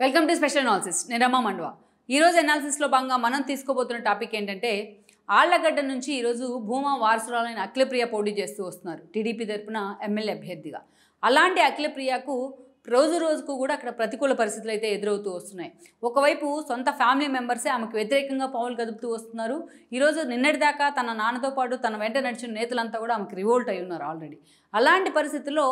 Welcome to special analysis. నేను రమా మండవ. ఈరోజు అనాలిసిస్లో భాగంగా మనం తీసుకోబోతున్న టాపిక్ ఏంటంటే ఆళ్లగడ్డ నుంచి ఈరోజు భూమా వారసురాలైన అఖిలప్రియ పోటీ చేస్తూ వస్తున్నారు టీడీపీ తరపున ఎమ్మెల్యే అభ్యర్థిగా. అలాంటి అఖిలప్రియకు రోజు రోజుకు కూడా అక్కడ ప్రతికూల పరిస్థితులు అయితే ఎదురవుతూ వస్తున్నాయి. ఒకవైపు సొంత ఫ్యామిలీ మెంబర్సే ఆమెకు వ్యతిరేకంగా పావులు కదుపుతూ వస్తున్నారు. ఈరోజు నిన్నటిదాకా తన నాన్నతో పాటు తన వెంట నడిచిన నేతలంతా కూడా ఆమెకు రివోల్ట్ అయి ఉన్నారు ఆల్రెడీ. అలాంటి పరిస్థితుల్లో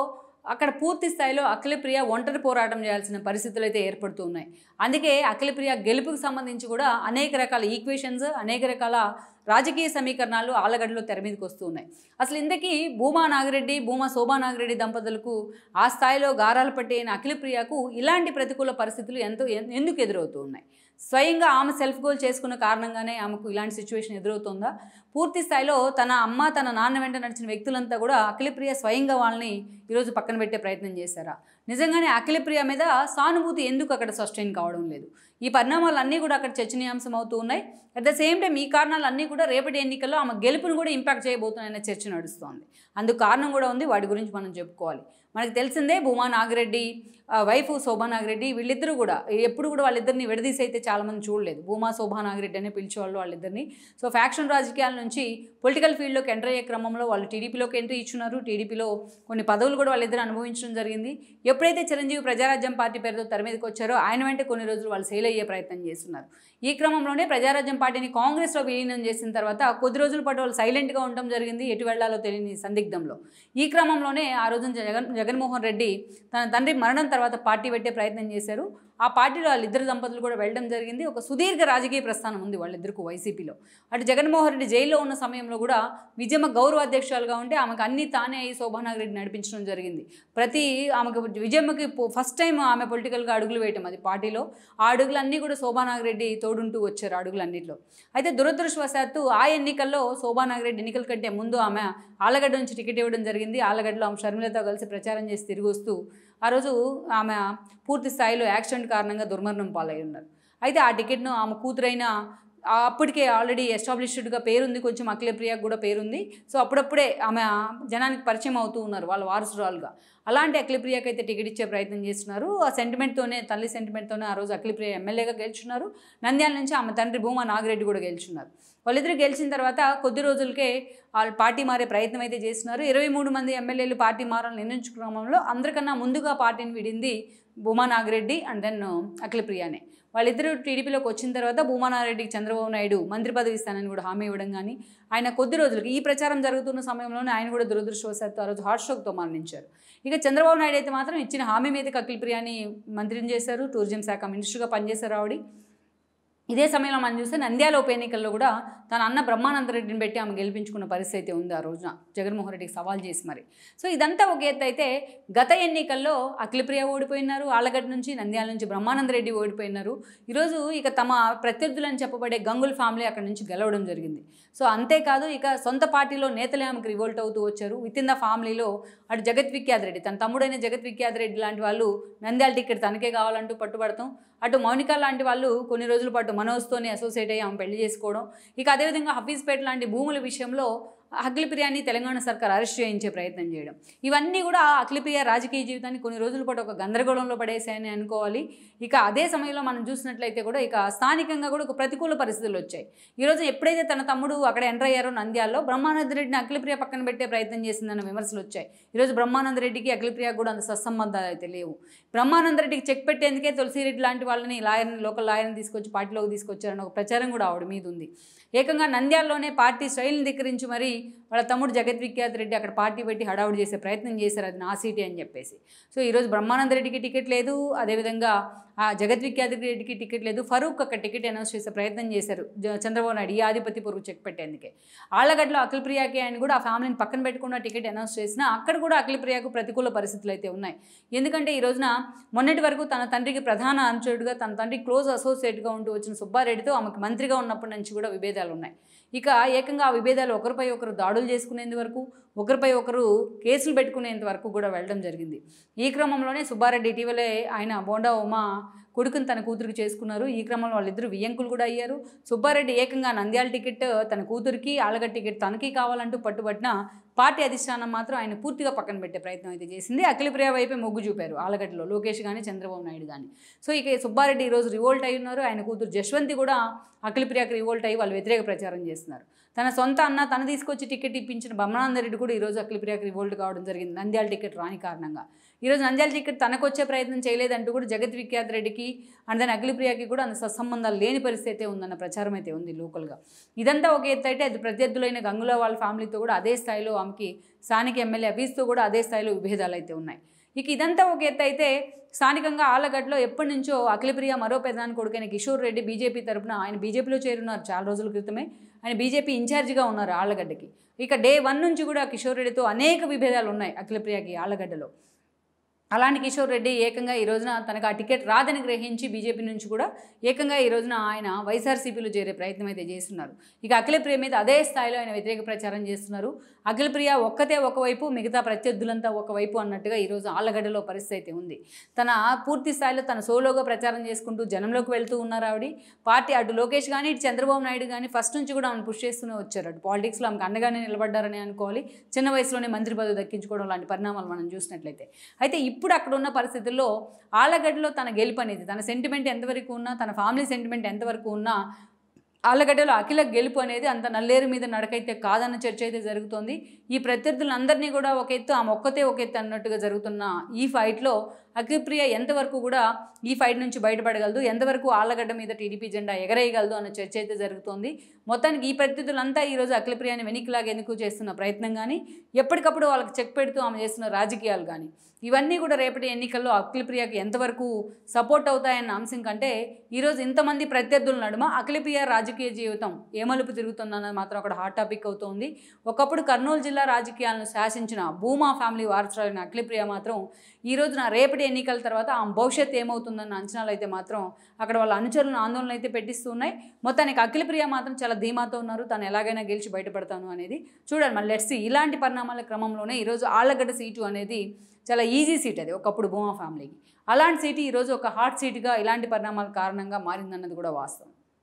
అక్కడ పూర్తి స్థాయిలో అఖిలప్రియ ఒంటరి పోరాటం చేయాల్సిన పరిస్థితులు అయితే ఏర్పడుతూ ఉన్నాయి. అందుకే అఖిలప్రియ గెలుపుకు సంబంధించి కూడా అనేక రకాల ఈక్వేషన్స్, అనేక రకాల రాజకీయ సమీకరణాలు ఆళ్లగడ్డలో తెర మీదకి వస్తూ ఉన్నాయి. అసలు ఇంతకీ భూమా నాగిరెడ్డి, భూమా శోభా నాగిరెడ్డి దంపతులకు ఆ స్థాయిలో గారాలు పట్టిన అఖిలప్రియకు ఇలాంటి ప్రతికూల పరిస్థితులు ఎందుకు ఎదురవుతూ ఉన్నాయి? స్వయంగా ఆమె సెల్ఫ్ గోల్ చేసుకున్న కారణంగానే ఆమెకు ఇలాంటి సిచ్యువేషన్ ఎదురవుతుందా? పూర్తి స్థాయిలో తన అమ్మ, తన నాన్న వెంట నడిచిన వ్యక్తులంతా కూడా అఖిలప్రియ స్వయంగా వాళ్ళని ఈరోజు పక్కన పెట్టే ప్రయత్నం చేశారా? నిజంగానే అఖిలప్రియ మీద సానుభూతి ఎందుకు అక్కడ సస్టైన్ కావడం లేదు? ఈ పరిణామాలన్నీ కూడా అక్కడ చర్చనీయాంశం అవుతూ ఉన్నాయి. అట్ ద సేమ్ టైం ఈ కారణాలన్నీ కూడా రేపటి ఎన్నికల్లో ఆమె గెలుపును కూడా ఇంపాక్ట్ చేయబోతున్నాయనే చర్చ నడుస్తోంది. అందుకు కారణం కూడా ఉంది, వాటి గురించి మనం చెప్పుకోవాలి. మనకు తెలిసిందే భూమా నాగిరెడ్డి వైఫ్ శోభా నాగిరెడ్డి వీళ్ళిద్దరూ కూడా ఎప్పుడు కూడా వాళ్ళిద్దరిని విడదీసి అయితే చాలామంది చూడలేదు. భూమా శోభా నాగిరెడ్డి అనే పిలిచేవాళ్ళు వాళ్ళిద్దరిని. సో ఫ్యాక్షన్ రాజకీయాల నుంచి పొలిటికల్ ఫీల్డ్లోకి ఎంటర్ అయ్యే క్రమంలో వాళ్ళు టీడీపీలోకి ఎంట్రీ ఇచ్చున్నారు. టీడీపీలో కొన్ని పదవులు కూడా వాళ్ళిద్దరు అనుభవించడం జరిగింది. ఎప్పుడైతే చిరంజీవి ప్రజారాజ్యం పార్టీ పేరుతో తెర మీదకి వచ్చారో ఆయన వెంట కొన్ని రోజులు వాళ్ళు సేల్ అయ్యే ప్రయత్నం చేస్తున్నారు. ఈ క్రమంలోనే ప్రజారాజ్యం పార్టీని కాంగ్రెస్లో విలీనం చేసిన తర్వాత కొద్ది రోజుల పాటు వాళ్ళు సైలెంట్గా ఉండడం జరిగింది, ఎటు వెళ్లాలో తెలియని సందిగ్ధంలో. ఈ క్రమంలోనే ఆ రోజున జగన్మోహన్ రెడ్డి తన తండ్రి మరణం తర్వాత పార్టీ పెట్టే ప్రయత్నం చేశారు. ఆ పార్టీలో వాళ్ళిద్దరు దంపతులు కూడా వెళ్ళడం జరిగింది. ఒక సుదీర్ఘ రాజకీయ ప్రస్థానం ఉంది వాళ్ళిద్దరికీ వైసీపీలో. అటు జగన్మోహన్ రెడ్డి జైల్లో ఉన్న సమయంలో కూడా విజయమ్మ గౌరవ అధ్యక్షురాలుగా ఉంటే ఆమెకు అన్ని తానే అయ్యి శోభా నాగిరెడ్డి నడిపించడం జరిగింది. ఆమెకు విజయమ్మకి ఫస్ట్ టైం ఆమె పొలిటికల్గా అడుగులు వేయటం అది పార్టీలో. ఆ అడుగులన్నీ కూడా శోభా నాగిరెడ్డి తోడుంటూ వచ్చారు అడుగులన్నింటిలో. అయితే దురదృష్టవశాత్తు ఆ ఎన్నికల్లో శోభా నాగిరెడ్డి ఎన్నికల కంటే ముందు ఆమె ఆళ్లగడ్డ నుంచి టికెట్ ఇవ్వడం జరిగింది. ఆళ్లగడ్డలో ఆమె షర్మిలతో కలిసి ప్రచారం చేసి తిరిగి వస్తూ ఆ రోజు ఆమె పూర్తి స్థాయిలో యాక్సిడెంట్ కారణంగా దుర్మరణం పాలై ఉన్నారు. అయితే ఆ టికెట్ను ఆమె కూతురైన అప్పటికే ఆల్రెడీ ఎస్టాబ్లిష్డ్గా పేరుంది, కొంచెం అఖిలప్రియకు కూడా పేరుంది. సో అప్పుడప్పుడే ఆమె జనానికి పరిచయం అవుతూ ఉన్నారు వాళ్ళ వారసురాలుగా. అలాంటి అఖిలప్రియకు అయితే టికెట్ ఇచ్చే ప్రయత్నం చేస్తున్నారు. ఆ సెంటిమెంట్తోనే, తల్లి సెంటిమెంట్తోనే ఆ రోజు అఖిలప్రియ ఎమ్మెల్యేగా గెలుచున్నారు. నంద్యాల నుంచి ఆమె తండ్రి భూమా నాగిరెడ్డి కూడా గెలుచున్నారు. వాళ్ళిద్దరు గెలిచిన తర్వాత కొద్ది రోజులకే వాళ్ళు పార్టీ మారే ప్రయత్నం అయితే చేస్తున్నారు. 23 మంది ఎమ్మెల్యేలు పార్టీ మారాలని నిర్ణయించుకున్న క్రమంలో అందరికన్నా ముందుగా పార్టీని విడింది భూమా నాగిరెడ్డి అండ్ దెన్ అఖిలప్రియనే. వాళ్ళిద్దరూ టీడీపీలోకి వచ్చిన తర్వాత భూమా నాగిరెడ్డికి చంద్రబాబు నాయుడు మంత్రి పదవి ఇస్తానని కూడా హామీ ఇవ్వడం కానీ, ఆయన కొద్ది రోజులకి ఈ ప్రచారం జరుగుతున్న సమయంలోనే ఆయన కూడా దురదృష్టవశాత్తు ఆ రోజు హార్ట్ స్ట్రోక్తో మరణించారు. ఇక చంద్రబాబు నాయుడు అయితే మాత్రం ఇచ్చిన హామీ మీదకి అఖిలప్రియని మంత్రిని చేశారు. టూరిజం శాఖ మినిస్టర్గా పనిచేశారు ఆవిడ. ఇదే సమయంలో మనం చూస్తే నంద్యాల ఉప ఎన్నికల్లో కూడా తన అన్న బ్రహ్మానందరెడ్డిని పెట్టి ఆమె గెలిపించుకున్న పరిస్థితి ఉంది ఆ రోజున, జగన్మోహన్ రెడ్డికి సవాల్ చేసి మరి. సో ఇదంతా ఒక ఎత్తు అయితే, గత ఎన్నికల్లో అఖిలప్రియ ఓడిపోయినారు ఆళ్లగడ్డ నుంచి, నంద్యాల నుంచి బ్రహ్మానందరెడ్డి ఓడిపోయినారు. ఈరోజు ఇక తమ ప్రత్యర్థులని చెప్పబడే గంగుల ఫ్యామిలీ అక్కడి నుంచి గెలవడం జరిగింది. సో అంతేకాదు ఇక సొంత పార్టీలో నేతలే ఆమెకు రివోల్ట్ అవుతూ వచ్చారు. విత్ ఇన్ ద ఫ్యామిలీలో అటు జగత్ విఖ్యాత్ రెడ్డి, తన తమ్ముడైన జగత్ విఖ్యాత్ రెడ్డి లాంటి వాళ్ళు నంద్యాల టికెట్ తనకే కావాలంటూ పట్టుబడతాం. అటు మౌనిక లాంటి వాళ్ళు కొన్ని రోజుల పాటు మనోజ్తోనే అసోసియేట్ అయ్యి ఆమె పెళ్లి చేసుకోవడం. ఇక అదేవిధంగా హఫీజ్పేట లాంటి భూముల విషయంలో అఖిలప్రియని తెలంగాణ సర్కార్ అరెస్ట్ చేయించే ప్రయత్నం చేయడం, ఇవన్నీ కూడా అఖిలప్రియ రాజకీయ జీవితాన్ని కొన్ని రోజుల పాటు ఒక గందరగోళంలో పడేసాయని అనుకోవాలి. ఇక అదే సమయంలో మనం చూసినట్లయితే కూడా ఇక స్థానికంగా కూడా ఒక ప్రతికూల పరిస్థితులు వచ్చాయి. ఈరోజు ఎప్పుడైతే తన తమ్ముడు అక్కడ ఎంటర్ అయ్యారో నంద్యాలలో, బ్రహ్మానంద రెడ్డిని అఖిలప్రియ పక్కన పెట్టే ప్రయత్నం చేసిందన్న విమర్శలు వచ్చాయి. ఈరోజు బ్రహ్మానంద రెడ్డికి అఖిలప్రియకు కూడా అంత సత్సంబంధాలు అయితే లేవు. బ్రహ్మానంద రెడ్డికి చెక్ పెట్టేందుకే తులసిరెడ్డి లాంటి వాళ్ళని లోకల్ లాయర్ని తీసుకొచ్చి పార్టీలోకి తీసుకొచ్చారని ఒక ప్రచారం కూడా ఆవిడ మీద ఉంది. ఏకంగా నంద్యాలలోనే పార్టీ స్టైల్ని ధిక్కరించి మరి వాళ్ళ తమ్ముడు జగత్ విఖ్యాత్ రెడ్డి అక్కడ పార్టీ పెట్టి హడావుడి చేసే ప్రయత్నం చేశారు, అది నా సీటే అని చెప్పేసి. సో ఈరోజు బ్రహ్మానంద రెడ్డికి టికెట్ లేదు, అదేవిధంగా జగత్ విఖ్యాత్ రెడ్డికి టికెట్ లేదు. ఫరూక్ అక్కడ టికెట్ అనౌన్స్ చేసే ప్రయత్నం చేశారు చంద్రబాబు నాయుడు ఈ ఆధిపత్య పొరుగు చెక్ పెట్టేందుకే. ఆళ్లగడ్డలో అఖిలప్రియకి ఆయన కూడా ఆ ఫ్యామిలీని పక్కన పెట్టకుండా టికెట్ అనౌన్స్ చేసినా అక్కడ కూడా అఖిలప్రియకు ప్రతికూల పరిస్థితులు అయితే ఉన్నాయి. ఎందుకంటే ఈ రోజున మొన్నటి వరకు తన తండ్రికి ప్రధాన అనుచరుడుగా, తన తండ్రి క్లోజ్ అసోసియేట్గా ఉంటూ వచ్చిన సుబ్బారెడ్డితో ఆమెకు మంత్రిగా ఉన్నప్పటి నుంచి కూడా విభేదాలు ఉన్నాయి. ఇక ఏకంగా ఆ విభేదాలు ఒకరిపై ఒకరు దాడులు దాడులు చేసుకునేంత వరకు, ఒకరిపై ఒకరు కేసులు పెట్టుకునేంత వరకు కూడా వెళ్ళడం జరిగింది. ఈ క్రమంలోనే సుబ్బారెడ్డి ఇటీవలే ఆయన బోండా ఉమా కొడుకుని తన కూతురికి చేసుకున్నారు. ఈ క్రమంలో వాళ్ళిద్దరు వియ్యంకులు కూడా అయ్యారు. సుబ్బారెడ్డి ఏకంగా నంద్యాల టికెట్ తన కూతురికి, ఆలగడ్డ టికెట్ తనకి కావాలంటూ పట్టుబట్టిన పార్టీ అధిష్టానం మాత్రం ఆయన పూర్తిగా పక్కన పెట్టే ప్రయత్నం అయితే చేసింది. అఖిలప్రియ వైపే మొగ్గు చూపారు ఆలగడ్డలో లోకేష్ కానీ చంద్రబాబు నాయుడు కానీ. సో ఇక సుబ్బారెడ్డి ఈరోజు రివోల్ట్ అయి ఉన్నారు. ఆయన కూతురు జశ్వంతి కూడా అఖిలప్రియకి రివోల్ట్ అయ్యి వాళ్ళు వ్యతిరేక ప్రచారం చేస్తున్నారు. తన సొంత అన్న తను తీసుకొచ్చి టికెట్ ఇప్పించిన బ్రహ్మానందరెడ్డి కూడా ఈరోజు అఖిలప్రియకి రివోల్ట్ కావడం జరిగింది నంద్యాల టికెట్ రాని కారణంగా. ఈరోజు నంద్యాల టికెట్ తనకు వచ్చే ప్రయత్నం చేయలేదంటూ కూడా జగత్ విఖ్యాత్ రెడ్డికి అండ్ దాని అఖిలప్రియకి కూడా అంత సత్సంబంధాలు లేని పరిస్థితి అయితే ఉందన్న ప్రచారం అయితే ఉంది లోకల్గా. ఇదంతా ఒక ఎత్తు అయితే అది ప్రత్యర్థులైన గంగుల వాళ్ళ ఫ్యామిలీతో కూడా అదే స్థాయిలో ఆమెకి స్థానిక ఎమ్మెల్యే అఫీస్తో కూడా అదే స్థాయిలో విభేదాలు అయితే ఉన్నాయి. ఇక ఇదంతా ఒక ఎత్తు అయితే స్థానికంగా ఆళ్లగడ్డలో ఎప్పటి నుంచో అఖిలప్రియ మరో పెదనాన్న కొడుకైన కిషోర్ రెడ్డి బీజేపీ తరపున ఆయన బీజేపీలో చేరున్నారు. చాలా రోజుల క్రితమే ఆయన బీజేపీ ఇన్ఛార్జిగా ఉన్నారు ఆళ్లగడ్డకి. ఇక డే 1 నుంచి కూడా కిషోర్ రెడ్డితో అనేక విభేదాలు ఉన్నాయి అఖిలప్రియకి ఆళ్లగడ్డలో. అలాంటి కిషోర్ రెడ్డి ఏకంగా ఈ రోజున తనకు ఆ టికెట్ రాదని గ్రహించి బీజేపీ నుంచి కూడా ఏకంగా ఈ రోజున ఆయన వైఎస్ఆర్సీపీలో చేరే ప్రయత్నం అయితే చేస్తున్నారు. ఇక అఖిలప్రియ మీద అదే స్థాయిలో ఆయన వ్యతిరేక ప్రచారం చేస్తున్నారు. అఖిలప్రియ ఒక్కతే ఒకవైపు, మిగతా ప్రత్యర్థులంతా ఒకవైపు అన్నట్టుగా ఈరోజు ఆళ్లగడ్డలో పరిస్థితి అయితే ఉంది. తన పూర్తి స్థాయిలో తన సోలోగా ప్రచారం చేసుకుంటూ జనంలోకి వెళ్తూ ఉన్నారు ఆవిడ. పార్టీ అటు లోకేష్ కానీ ఇటు చంద్రబాబు నాయుడు కానీ ఫస్ట్ నుంచి కూడా ఆమెను పుష్ చేస్తూనే వచ్చారు. అటు పాలిటిక్స్లో ఆమెకు అండగానే నిలబడ్డారని అనుకోవాలి. చిన్న వయసులోనే మంత్రి పదవి దక్కించుకోవడం లాంటి పరిణామాలు మనం చూసినట్లయితే. అయితే ఇప్పుడు అక్కడ ఉన్న పరిస్థితుల్లో ఆళ్లగడ్డలో తన గెలుపు అనేది, తన సెంటిమెంట్ ఎంతవరకు ఉన్నా, తన ఫ్యామిలీ సెంటిమెంట్ ఎంతవరకు ఉన్నా ఆళ్లగడ్డలో అఖిల గెలుపు అనేది అంత నల్లేరు మీద నడకైతే కాదన్న చర్చ అయితే జరుగుతోంది. ఈ ప్రత్యర్థులందరినీ కూడా ఒక ఎత్తు ఆమె ఒక్కతే ఒక ఎత్తు అన్నట్టుగా జరుగుతున్న ఈ ఫైట్లో అఖిలప్రియ ఎంతవరకు కూడా ఈ ఫైట్ నుంచి బయటపడగలదు, ఎంతవరకు ఆళ్లగడ్డ మీద టీడీపీ జెండా ఎగరేయగలదు అన్న చర్చ అయితే జరుగుతోంది. మొత్తానికి ఈ ప్రత్యర్థులంతా ఈరోజు అఖిలప్రియని వెనక్కిలాగేందుకు చేస్తున్న ప్రయత్నం కానీ, ఎప్పటికప్పుడు వాళ్ళకి చెక్ పెడుతూ ఆమె చేస్తున్న రాజకీయాలు కానీ, ఇవన్నీ కూడా రేపటి ఎన్నికల్లో అఖిలప్రియకి ఎంతవరకు సపోర్ట్ అవుతాయన్న అంశం కంటే ఈరోజు ఇంతమంది ప్రత్యర్థుల నడుమ అఖిలప్రియ రాజకీయ జీవితం ఏ మలుపు తిరుగుతుందన్నది మాత్రం అక్కడ హాట్ టాపిక్ అవుతోంది. ఒకప్పుడు కర్నూలు జిల్లా రాజకీయాలను శాసించిన భూమా ఫ్యామిలీ వారసురాలైన అఖిలప్రియ మాత్రం ఈ రోజున రేపటి ఎన్నికల తర్వాత ఆ భవిష్యత్తు ఏమవుతుందన్న అంచనాలు అయితే మాత్రం అక్కడ వాళ్ళ అనుచరులను ఆందోళన అయితే పెట్టిస్తూ ఉన్నాయి. మొత్తానికి అఖిలప్రియ మాత్రం చాలా ధీమాతో ఉన్నారు. తను ఎలాగైనా గెలిచి బయటపడతాను అనేది చూడాలి. మళ్ళీ లెట్స్ సీ. ఇలాంటి పరిణామాల క్రమంలోనే ఈరోజు ఆళ్లగడ్డ సీటు అనేది చాలా ఈజీ సీట్, అది ఒకప్పుడు భూమా ఫ్యామిలీకి. అలాంటి సీటు ఈరోజు ఒక హాట్ సీటుగా ఇలాంటి పరిణామాల కారణంగా మారిందన్నది కూడా వాస్తవం.